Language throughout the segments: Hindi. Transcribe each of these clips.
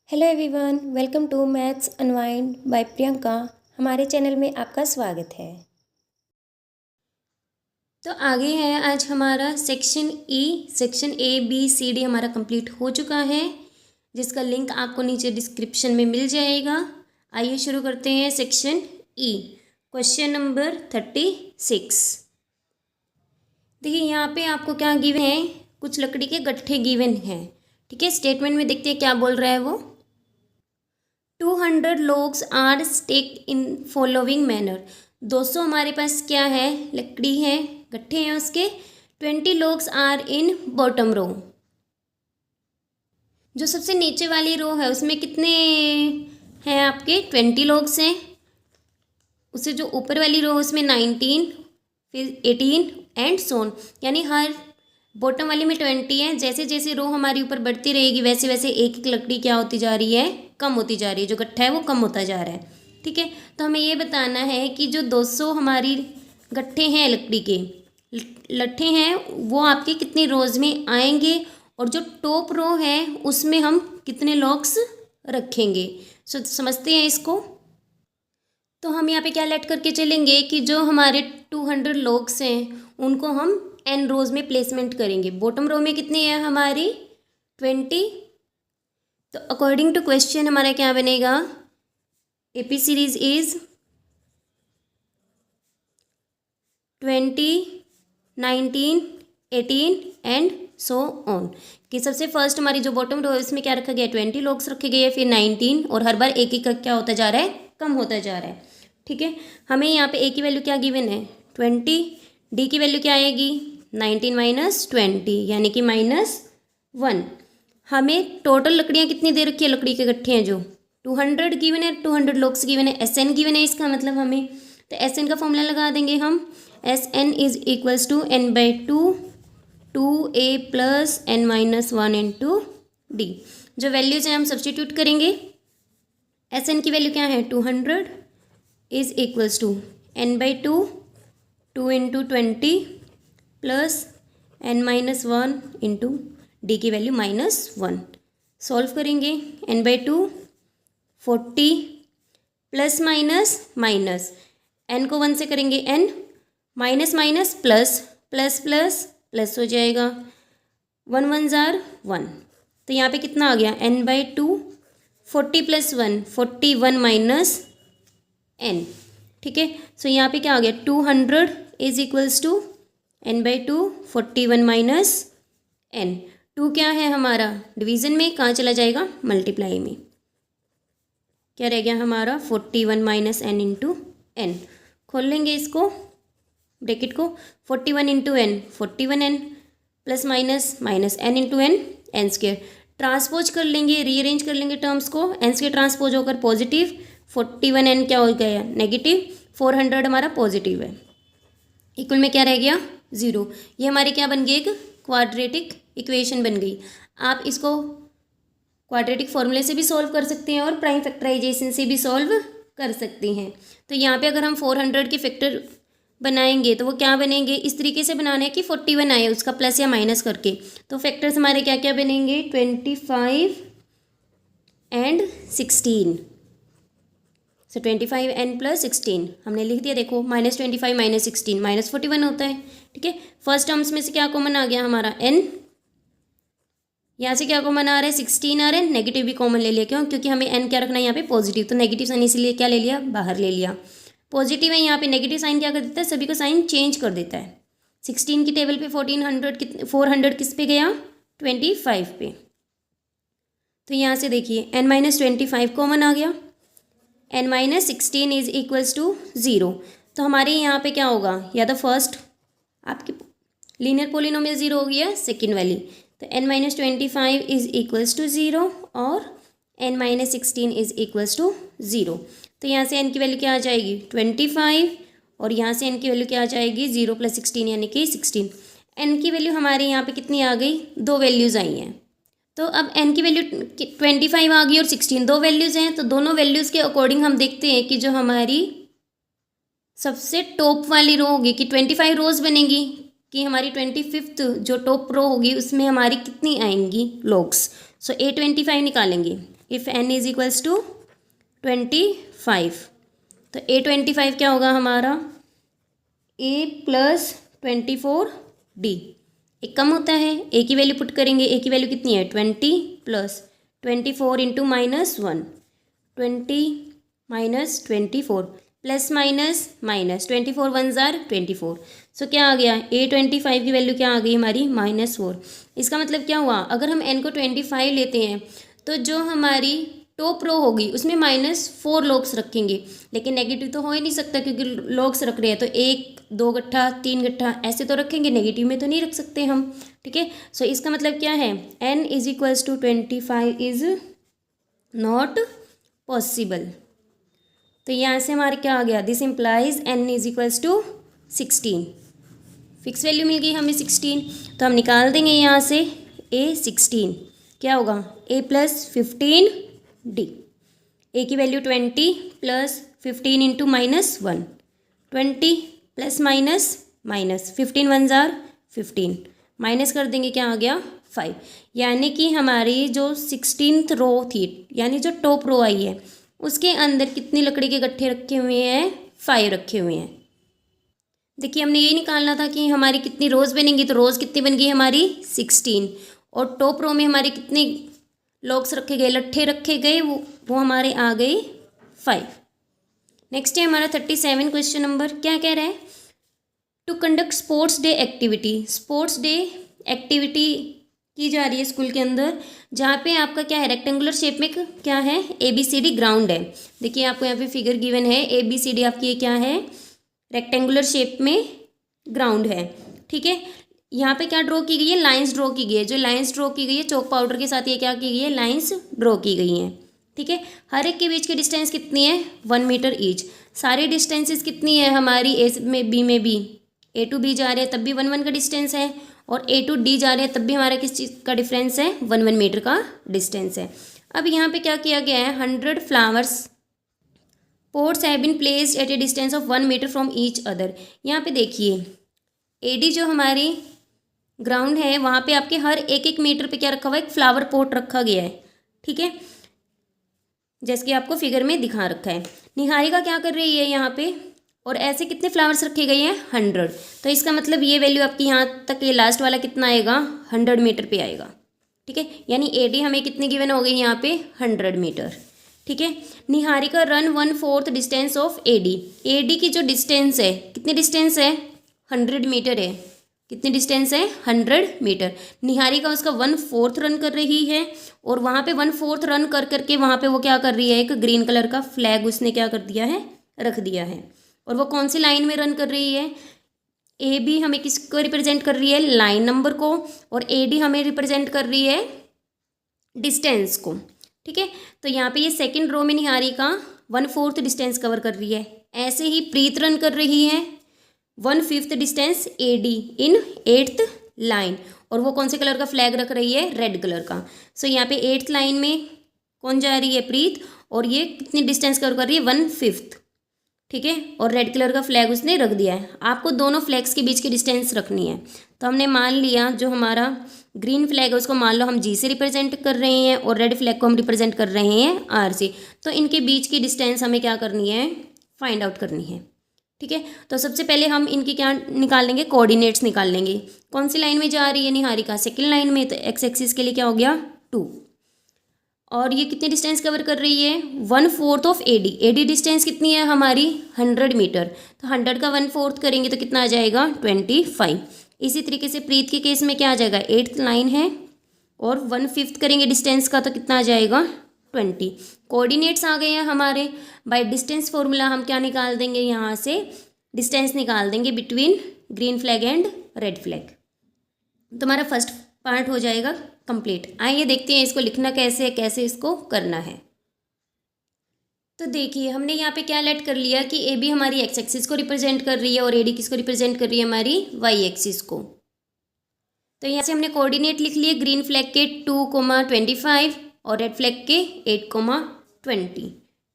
Hello everyone, welcome to maths unwind by Priyanka. हमारे चैनल में आपका स्वागत है। तो आगे है आज हमारा section A B C D हमारा कंप्लीट हो चुका है, जिसका लिंक आपको नीचे डिस्क्रिप्शन में मिल जाएगा। आइए शुरू करते हैं सेक्शन E। Question number 36। देखिए यहाँ पे आपको क्या गिवन है, कुछ लकड़ी के गट्ठे गिवन हैं। ठीक है, स्टेटमेंट में देखते हैं क्या बोल रहा है वो। 200 logs are stacked in following manner. 200 हमारे पास क्या है, लकड़ी है, गट्ठे हैं उसके। 20 logs are in bottom row. जो सबसे नीचे वाली रो है उसमें कितने हैं आपके, 20 logs हैं। उससे जो ऊपर वाली रो उसमें 19, फिर 18 एंड सोन, यानी हर बॉटम वाली में 20 है। जैसे जैसे रो हमारी ऊपर बढ़ती रहेगी वैसे वैसे एक एक लकड़ी क्या होती जा रही है, कम होती जा रही है। जो गट्ठा है वो कम होता जा रहा है। ठीक है, तो हमें ये बताना है कि जो 200 हमारी गट्ठे हैं लकड़ी के, लट्ठे हैं, वो आपके कितनी रोज में आएंगे और जो टॉप रो है उसमें हम कितने लॉक्स रखेंगे। सो समझते हैं इसको। तो हम यहाँ पे क्या लेट करके चलेंगे कि जो हमारे 200 लॉक्स हैं उनको हम एन रोज में प्लेसमेंट करेंगे। बॉटम रो में कितनी है हमारी, 20। तो अकॉर्डिंग टू क्वेश्चन हमारा क्या बनेगा, AP series is 20, 19, 18 and so on. कि सबसे फर्स्ट हमारी जो बॉटम रो है उसमें क्या रखा गया, 20 लॉक्स रखे गए हैं, फिर 19, और हर बार एक एक क्या होता जा रहा है, कम होता जा रहा है। ठीक है, हमें यहाँ पे ए की वैल्यू क्या गिवन है, 20। डी की वैल्यू क्या आएगी, 19 माइनस 20 यानी कि -1। हमें टोटल लकड़ियाँ कितनी दे रखी है, लकड़ी के गट्ठे हैं जो 200 गिवन है, 200 लॉक्स गिवन है, एस एन गिवन है। इसका मतलब हमें तो एस एन का फॉर्मूला लगा देंगे हम। S N is equals to N by 2a plus n minus 1 into D. जो वैल्यूज हैं हम सब्सटीट्यूट करेंगे। एस एन की वैल्यू क्या है, 200 is equals to n by 2 into 20 plus n minus 1 into D की वैल्यू -1। सॉल्व करेंगे, n by 2 40 plus minus minus, n को 1 से करेंगे n, minus minus plus, plus plus plus हो जाएगा, 1 1 जार 1। तो यहाँ पे कितना आ गया, n by 2, 40 plus 1 41 minus n। ठीक है, सो यहाँ पे क्या आ गया, 200 is equals to n by 2 41 minus n। 2 क्या है हमारा, डिवीज़न में, कहाँ चला जाएगा, मल्टीप्लाई में। क्या रह गया हमारा, 41 माइनस n इंटू n। खोल लेंगे इसको, ब्रैकेट को, 41 into N 41n plus minus minus n into N, N square. Transpose कर लेंगे, रीअरेंज कर लेंगे टर्म्स को, एन स्क्वेयर ट्रांसपोज होकर पॉजिटिव, 41n क्या हो गया, नेगेटिव, 400 हमारा पॉजिटिव है। इक्वल में क्या रह गया, 0। ये हमारी क्या बन गई, एक क्वाड्रेटिक इक्वेशन बन गई। आप इसको क्वाड्रेटिक फॉर्मूले से भी सॉल्व कर सकते हैं और प्राइम फैक्टराइजेशन से भी सॉल्व कर सकते हैं। तो यहाँ पे अगर हम 400 के फैक्टर बनाएंगे तो वो क्या बनेंगे, इस तरीके से बनाना है कि 41 आए उसका प्लस या माइनस करके। तो फैक्टर्स हमारे क्या क्या बनेंगे, 25 एंड 16। सो 25n प्लस 16 हमने लिख दिया। देखो -25 माइनस 16 -41 होता है। ठीक है, फर्स्ट टर्म्स में से क्या कॉमन आ गया हमारा, n। यहाँ से क्या कॉमन आ रहा है, 16 आ रहा है, नेगेटिव भी कॉमन ले लिया। क्यों, क्योंकि हमें n क्या रखना है यहाँ पे, पॉजिटिव। तो नेगेटिव साइन इसीलिए क्या ले लिया, बाहर ले लिया। पॉजिटिव है यहाँ पे, नेगेटिव साइन क्या कर देता है, सभी को साइन चेंज कर देता है। 16 की टेबल पे 400 किस पे गया, 25 पे। तो यहाँ से देखिए n माइनस 25 कॉमन आ गया, n minus 16 is equals to 0। तो हमारे यहाँ पे क्या होगा, या तो फर्स्ट आपके लीनियर पोलिनोमियल 0 हो गया, सेकेंड वाली। तो n minus 25 is equals to 0 और n minus 16 is equals to 0। तो यहाँ से n की वैल्यू क्या आ जाएगी, 25, और यहाँ से n की वैल्यू क्या आ जाएगी, 0 प्लस 16 यानी कि 16। n की वैल्यू हमारे यहाँ पे कितनी आ गई, 2 वैल्यूज़ आई हैं। तो अब n की वैल्यू 25 आ गई और 16, 2 वैल्यूज़ हैं। तो दोनों वैल्यूज़ के अकॉर्डिंग हम देखते हैं कि जो हमारी सबसे टॉप वाली रो होगी कि 25 रोज बनेगी, कि हमारी 25th जो टॉप रो होगी उसमें हमारी कितनी आएंगी लॉग्स। सो A25 निकालेंगे। If n is equals to 25। तो A25 क्या होगा हमारा, A प्लस 24D। एक कम होता है, A की वैल्यू पुट करेंगे, A की वैल्यू कितनी है 20 plus 24 into -1, 20 minus 24 plus minus minus 24 one ज़ार 24। सो क्या आ गया, A25 की वैल्यू क्या आ गई हमारी -4। इसका मतलब क्या हुआ, अगर हम n को 25 लेते हैं तो जो हमारी टॉप रो होगी उसमें -4 लॉग्स रखेंगे, लेकिन नेगेटिव तो हो ही नहीं सकता क्योंकि लॉग्स रख रहे हैं, तो 1 2 गट्ठा 3 गट्ठा ऐसे तो रखेंगे, नेगेटिव में तो नहीं रख सकते हम। ठीक है, सो इसका मतलब क्या है, n is equals to 25 is not possible. तो यहाँ से हमारे क्या आ गया, this implies n is equals to 16। Fix value मिल गई हमें 16, तो हम निकाल देंगे यहाँ से A16 क्या होगा, A प्लस 15D। A की value 20 plus 15 into -1, 20 plus minus minus 15 one ज़ार 15, माइनस कर देंगे क्या आ गया 5। यानी कि हमारी जो 16th रो थी, यानी जो टॉप रो आई है, उसके अंदर कितनी लकड़ी के गट्ठे रखे हुए हैं, 5 रखे हुए हैं। देखिए हमने ये निकालना था कि हमारी कितनी रोज़ बनेंगी, तो रोज़ कितनी बन गई हमारी 16, और टॉप रो में हमारे कितने लॉग्स रखे गए, लट्ठे रखे गए, वो हमारे आ गए 5। नेक्स्ट है हमारा 37 क्वेश्चन नंबर, क्या कह रहा है, to conduct sports day activity. Sports day activity की जा रही है स्कूल के अंदर, जहाँ पे आपका क्या है, रेक्टेंगुलर शेप में क्या है, ABCD ग्राउंड है। देखिए आपको यहाँ पे फिगर गिवन है, ABCD आपकी ये क्या है, रेक्टेंगुलर शेप में ग्राउंड है। ठीक है, यहाँ पे क्या ड्रॉ की गई है, लाइंस ड्रॉ की गई है। जो लाइंस ड्रॉ की गई है चौक पाउडर के साथ, ये क्या की गई है, लाइंस ड्रॉ की गई हैं। ठीक है, हर एक के बीच की डिस्टेंस कितनी है, 1 मीटर ईच। सारी डिस्टेंसेस कितनी है हमारी, A में B में भी, A to B जा रहे हैं तब भी 1 1 का डिस्टेंस है, और A to D जा रहे हैं तब भी हमारा किस चीज़ का डिफरेंस है, 1 1 मीटर का डिस्टेंस है। अब यहाँ पे क्या किया गया है, 100 flowers pots have been placed at a distance of 1 metre from each other. यहाँ पे देखिए AD जो हमारी ग्राउंड है, वहाँ पे आपके हर एक एक मीटर पे क्या रखा हुआ है, एक फ्लावर पॉट रखा गया है। ठीक है, जैसे कि आपको फिगर में दिखा रखा है। निहारिका क्या कर रही है यहाँ पे, और ऐसे कितने फ्लावर्स रखे गए हैं, 100। तो इसका मतलब ये वैल्यू आपकी यहाँ तक, ये लास्ट वाला कितना आएगा, 100 मीटर पे आएगा। ठीक है, यानी AD हमें कितनी गिवन हो गई यहाँ पे, 100 मीटर। ठीक है, Niharika run 1/4 distance of AD। AD की जो डिस्टेंस है, कितनी डिस्टेंस है, 100 मीटर है। कितनी डिस्टेंस है, 100 मीटर। निहारिका उसका 1/4 रन कर रही है, और वहाँ पे 1/4 रन कर करके वहाँ पे वो क्या कर रही है, एक ग्रीन कलर का फ्लैग उसने क्या कर दिया है, रख दिया है। और वो कौन सी लाइन में रन कर रही है, AB हमें किसको रिप्रेजेंट कर रही है, लाइन नंबर को, और AD हमें रिप्रेजेंट कर रही है डिस्टेंस को। ठीक है, तो यहाँ पे ये सेकंड रो में निहारिका 1/4 डिस्टेंस कवर कर रही है। ऐसे ही प्रीत रन कर रही है 1/5 डिस्टेंस AD इन 8th लाइन, और वो कौन से कलर का फ्लैग रख रही है, रेड कलर का। सो यहाँ पे 8th लाइन में कौन जा रही है, प्रीत, और ये कितनी डिस्टेंस कवर कर रही है, 1/5। ठीक है, और रेड कलर का फ्लैग उसने रख दिया है। आपको दोनों फ्लैग्स के बीच की डिस्टेंस रखनी है। तो हमने मान लिया जो हमारा ग्रीन फ्लैग है उसको मान लो हम G से रिप्रेजेंट कर रहे हैं, और रेड फ्लैग को हम रिप्रेजेंट कर रहे हैं R से। तो इनके बीच की डिस्टेंस हमें क्या करनी है, फाइंड आउट करनी है। ठीक है, तो सबसे पहले हम इनकी क्या निकाल लेंगे, कोऑर्डिनेट्स निकाल लेंगे। कौन सी लाइन में जा रही है निहारिका, सेकेंड लाइन में, तो X एक्सिस के लिए क्या हो गया 2, और ये कितनी डिस्टेंस कवर कर रही है, 1/4 ऑफ AD। AD डिस्टेंस कितनी है हमारी, 100 मीटर। तो 100 का 1/4 करेंगे तो कितना आ जाएगा, 25। इसी तरीके से प्रीत के केस में क्या आ जाएगा, 8th लाइन है, और 1/5 करेंगे डिस्टेंस का तो कितना आ जाएगा, 20। कोऑर्डिनेट्स आ गए हैं हमारे। बाय डिस्टेंस फॉर्मूला हम क्या निकाल देंगे, यहाँ से डिस्टेंस निकाल देंगे between green flag and red flag. तो हमारा फर्स्ट पार्ट हो जाएगा कंप्लीट। आइए देखते हैं इसको लिखना कैसे है, कैसे इसको करना है। तो देखिए हमने यहाँ पे क्या लेट कर लिया कि AB हमारी X एक्सिस को रिप्रेजेंट कर रही है, और AD किसको रिप्रेजेंट कर रही है, हमारी Y एक्सिस को। तो यहाँ से हमने कोऑर्डिनेट लिख लिए, ग्रीन फ्लैग के 2,25 और रेड फ्लैग के 8,20।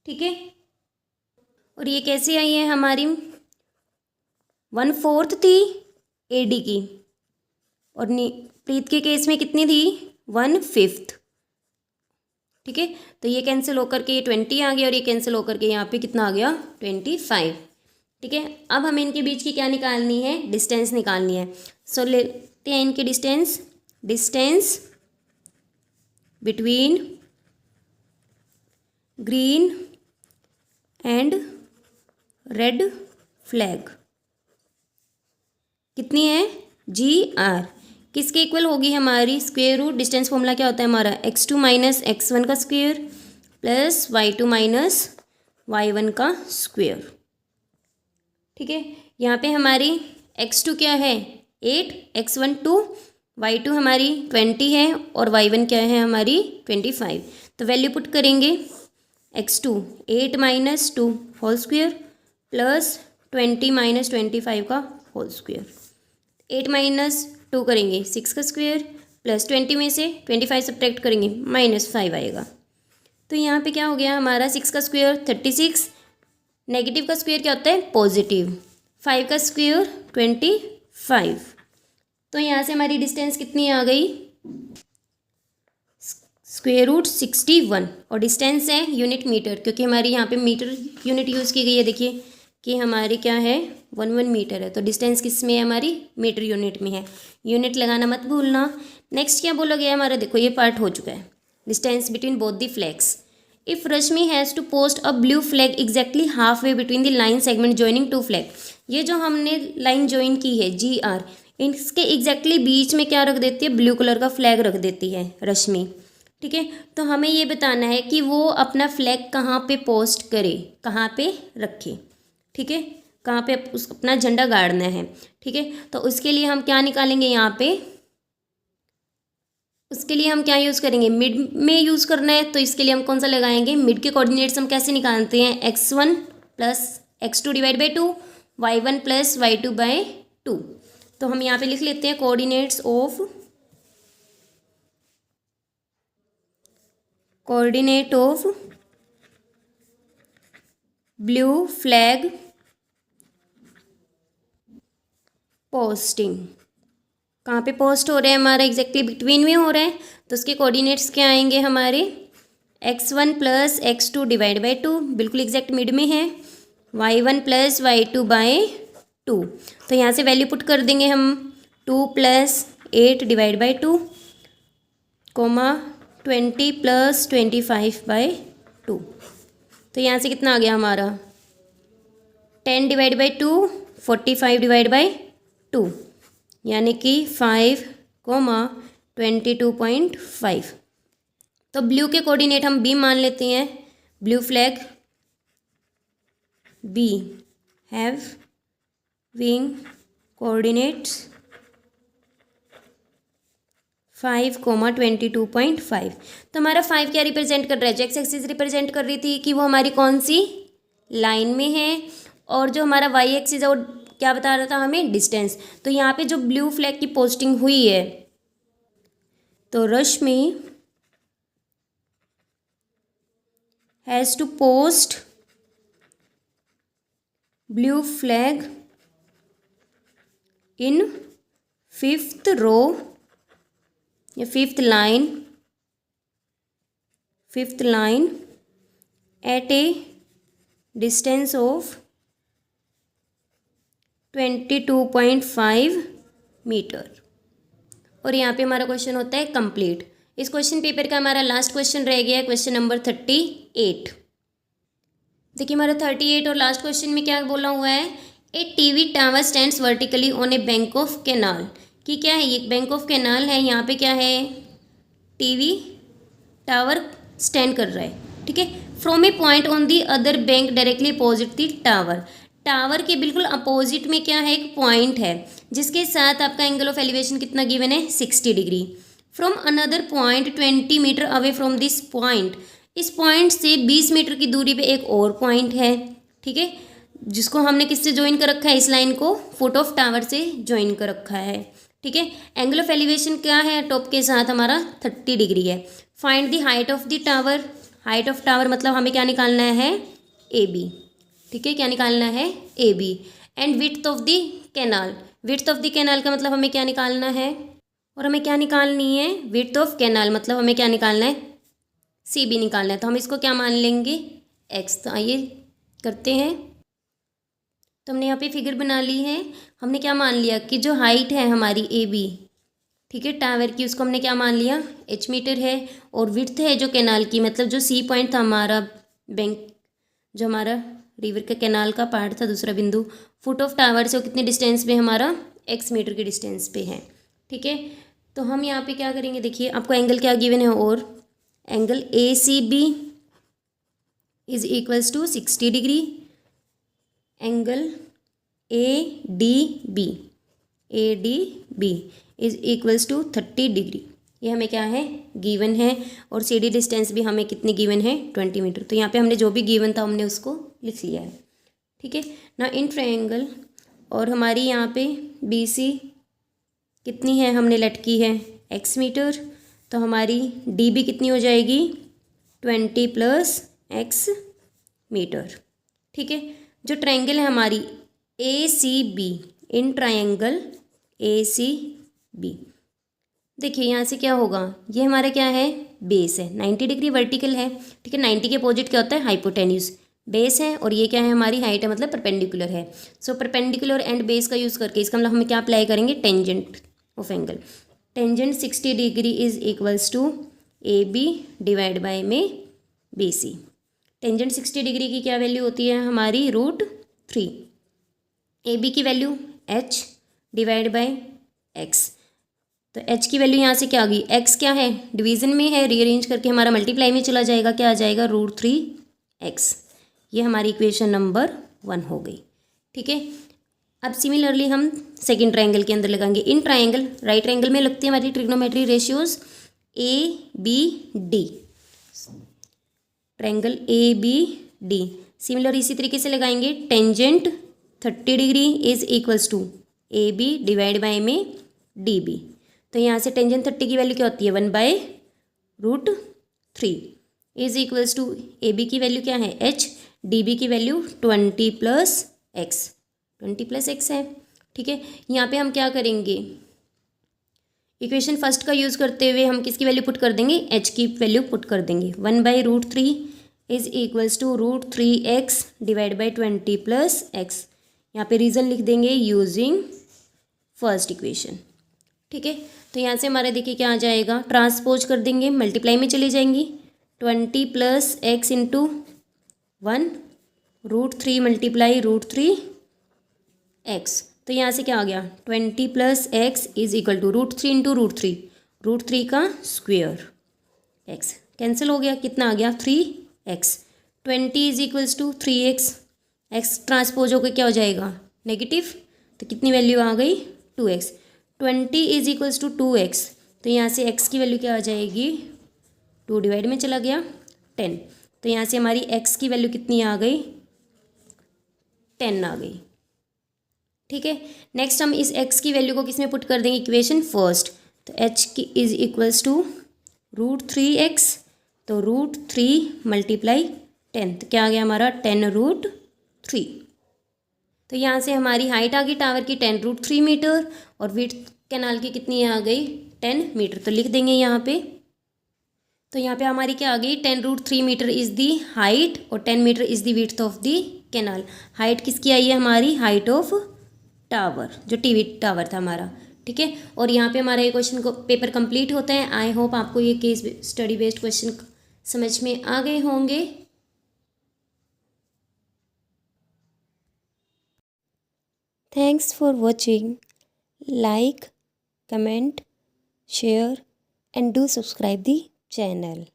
ठीक है, और ये कैसे आई है हमारी, 1/4 थी AD की, और प्रीत के केस में कितनी थी, 1/5। ठीक है। तो ये कैंसिल होकर के ये 20 आ गया और ये कैंसिल होकर के यहाँ पे कितना आ गया 25। ठीक है, अब हमें इनके बीच की क्या निकालनी है, डिस्टेंस निकालनी है। सो लेते हैं इनके distance between green and red flag कितनी है, GR। किसके इक्वल होगी हमारी, स्क्वेयर रूट, डिस्टेंस फॉर्मूला क्या होता है हमारा, x2 माइनस x1 का square plus y2 minus y1 का स्क्वेयर। ठीक है, यहाँ पे हमारी x2 क्या है 8, x1 2, y2 हमारी 20 है और y1 क्या है हमारी 25। तो वैल्यू पुट करेंगे, x2 8 minus 2 whole square plus 20 minus 25 का होल स्क्वेयर। 8 माइनस 2 करेंगे 6 का स्क्वेयर प्लस 20 में से 25 सब्ट्रैक्ट करेंगे -5 आएगा। तो यहाँ पे क्या हो गया हमारा 6 का स्क्वेयर 36, नेगेटिव का स्क्वेयर क्या होता है पॉजिटिव, 5 का स्क्वेयर 25। तो यहाँ से हमारी डिस्टेंस कितनी आ गई, स्क्वेयर रूट 61 और डिस्टेंस है यूनिट मीटर, क्योंकि हमारी यहाँ पे मीटर यूनिट यूज़ की गई है। देखिए कि हमारी क्या है 1 मीटर है, तो डिस्टेंस किस में है हमारी मीटर यूनिट में है, यूनिट लगाना मत भूलना। नेक्स्ट क्या बोला गया हमारा, देखो ये पार्ट हो चुका है, distance between both the flags. If Rashmi has to post a blue flag exactly halfway between the line segment joining two flag, ये जो हमने लाइन ज्वाइन की है GR, इसके एग्जैक्टली बीच में क्या रख देती है, ब्लू कलर का फ्लैग रख देती है रश्मि। ठीक है, तो हमें ये बताना है कि वो अपना फ्लैग कहाँ पे पोस्ट करे, कहाँ पे रखे। ठीक है, कहाँ पे उस अपना झंडा गाड़ना है। ठीक है, तो उसके लिए हम क्या निकालेंगे यहाँ पे, उसके लिए हम क्या यूज़ करेंगे, मिड में यूज़ करना है, तो इसके लिए हम कौन सा लगाएंगे, मिड के कोऑर्डिनेट्स हम कैसे निकालते हैं, x1 plus x2 divide by 2, y1 plus y2 by 2। तो हम यहाँ पे लिख लेते हैं coordinate of blue flag posting. कहाँ पे पोस्ट हो रहा है हमारा, एग्जैक्टली बिटवीन में हो रहा है, तो उसके कोऑर्डिनेट्स क्या आएंगे हमारे, x1 plus x2 divide by 2, बिल्कुल एग्जैक्ट मिड में है, y1 प्लस y2 बाई 2। तो यहाँ से वैल्यू पुट कर देंगे हम, 2 plus 8 divide by 2, 20 plus 25 by 2। तो यहाँ से कितना आ गया हमारा 10 डिवाइड बाई 2, 45 डिवाइड बाई 2, यानी कि 5,22.5। तो ब्लू के कोऑर्डिनेट हम B मान लेते हैं, blue flag B having coordinates 5,22.5। तो हमारा 5 क्या रिप्रेजेंट कर रहा है, एक्स एक्सिस रिप्रेजेंट कर रही थी कि वो हमारी कौन सी लाइन में है, और जो हमारा y एक्सिस है वो क्या बता रहा था हमें, डिस्टेंस। तो यहाँ पे जो ब्लू फ्लैग की पोस्टिंग हुई है, तो Rashmi has to post blue flag in 5th row या 5th line at a distance of 22.5 metre. और यहाँ पे हमारा क्वेश्चन होता है कंप्लीट। इस क्वेश्चन पेपर का हमारा लास्ट क्वेश्चन रह गया है, क्वेश्चन नंबर 38। देखिए हमारा 38 और लास्ट क्वेश्चन में क्या बोला हुआ है, a TV tower stands vertically on a bank of canal. कि क्या है, ये बैंक ऑफ कैनाल है, यहाँ पे क्या है, टीवी टावर स्टैंड कर रहा है। ठीक है, from A point on the other bank directly opposite the tower, tower के बिल्कुल अपोजिट में क्या है, एक पॉइंट है जिसके साथ आपका एंगल ऑफ एलिवेशन कितना गिवन है, 60 degree. From another point 20 metre away from this point, इस पॉइंट से 20 मीटर की दूरी पे एक और पॉइंट है। ठीक है, जिसको हमने किससे ज्वाइन कर रखा है, इस लाइन को फुट ऑफ टावर से ज्वाइन कर रखा है। ठीक है, एंगल ऑफ एलिवेशन क्या है, टॉप के साथ हमारा 30 डिग्री है। Find the height of the tower, height of tower मतलब हमें क्या निकालना है, AB। ठीक है, क्या निकालना है, AB। And width of the canal, width of the canal का मतलब हमें क्या निकालना है, और हमें क्या निकालनी है, विड्थ ऑफ कैनाल मतलब हमें क्या निकालना है, सी बी निकालना है, तो हम इसको क्या मान लेंगे, एक्स। तो आइए करते हैं। तो हमने यहाँ पे फिगर बना ली है। हमने क्या मान लिया कि जो हाइट है हमारी ए बी, ठीक है, टावर की, उसको हमने क्या मान लिया, एच मीटर है। और विड्थ है जो कैनाल की, मतलब जो सी पॉइंट था हमारा, बैंक जो हमारा रिवर के कैनाल का पार्ट था, दूसरा बिंदु, फुट ऑफ टावर से वो कितने डिस्टेंस पे हमारा, एक्स मीटर के डिस्टेंस पे है। ठीक है, तो हम यहाँ पे क्या करेंगे, देखिए आपको एंगल क्या गिवन है, और angle A C B is equals to 60 degree. Angle A D B is equals to 30 degree. ये हमें क्या है, गिवन है। और सी डी डिस्टेंस भी हमें कितनी गिवन है, 20 मीटर। तो यहाँ पे हमने जो भी गिवन था हमने उसको लिख लिया है। ठीक है ना, इन ट्रायंगल, और हमारी यहाँ पे बी सी कितनी है, हमने लटकी है एक्स मीटर। तो हमारी डी बी कितनी हो जाएगी, 20 प्लस एक्स मीटर। ठीक है, जो ट्रायंगल है हमारी A C B, in triangle A C B, देखिए यहाँ से क्या होगा, ये हमारा क्या है, बेस है, 90 डिग्री वर्टिकल है। ठीक है, 90 के अपोजिट क्या होता है, हाइपोटेन्यूज। बेस है और ये क्या है, हमारी हाइट है, मतलब परपेंडिकुलर है। सो परपेंडिकुलर एंड बेस का यूज़ करके इसका मतलब हम क्या अप्लाई करेंगे, tangent of angle. Tangent 60 degree is equals to A B divide by में बी सी। टेंजेंट 60 डिग्री की क्या वैल्यू होती है हमारी, √3। ए बी की value h divide by x. तो h की वैल्यू यहाँ से क्या आ गई, x क्या है, डिवीजन में है, रीअरेंज करके हमारा मल्टीप्लाई में चला जाएगा, क्या आ जाएगा, √3x। ये हमारी इक्वेशन नंबर 1 हो गई। ठीक है, अब सिमिलरली हम सेकंड ट्रायंगल के अंदर लगाएंगे। इन ट्रायंगल, राइट ट्रायंगल में लगती है हमारी trigonometry ratios A B D. Triangle A B D similar इसी तरीके से लगाएंगे। Tangent 30 degree is equals to A B divide by में डी बी। तो यहाँ से टेंजेंट 30 की वैल्यू क्या होती है, 1/√3 is equals to A B की वैल्यू क्या है, h, डी बी की value 20 plus x, 20 plus x है। ठीक है, यहाँ पे हम क्या करेंगे, इक्वेशन फर्स्ट का यूज़ करते हुए हम किसकी वैल्यू पुट कर देंगे, h की वैल्यू पुट कर देंगे। 1/√3 is equals to √3x divide by 20 plus x. यहाँ पे रीज़न लिख देंगे यूजिंग फर्स्ट इक्वेशन। ठीक है, तो यहाँ से हमारे देखिए क्या आ जाएगा, ट्रांसपोज कर देंगे, मल्टीप्लाई में चली जाएंगी। 20 plus x into 1, √3 multiply √3x। तो यहाँ से क्या आ गया, 20 plus x is equal to √3 into √3 का स्क्वेयर, एक्स कैंसिल हो गया, कितना आ गया, 3x। 20 is equals to 3x, x transpose होकर क्या हो जाएगा, नेगेटिव। तो कितनी वैल्यू आ गई, 2x। 20 is equals to 2x, तो यहाँ से x की वैल्यू क्या आ जाएगी, 2 डिवाइड में चला गया 10। तो यहाँ से हमारी x की वैल्यू कितनी आ गई, 10 आ गई। ठीक है, नेक्स्ट हम इस x की वैल्यू को किस में पुट कर देंगे, इक्वेशन फर्स्ट। तो h की इज इक्वल्स टू √3x, तो √3 मल्टीप्लाई 10, तो क्या आ गया हमारा 10√3। तो यहाँ से हमारी हाइट आ गई टावर की 10√3 मीटर, और विड्थ कैनाल की कितनी आ गई, 10 मीटर। तो लिख देंगे यहाँ पे। तो यहाँ पे हमारी क्या आ गई, 10√3 मीटर इज़ दी हाइट और 10 metre is the width of the canal. Height किसकी आई है हमारी, हाइट ऑफ टावर, जो टीवी टावर था हमारा। ठीक है, और यहाँ पे हमारा ये क्वेश्चन को पेपर कंप्लीट होता है। आई होप आपको ये केस स्टडी बेस्ड क्वेश्चन समझ में आ गए होंगे। Thanks for watching. Like, comment, share and do subscribe the channel.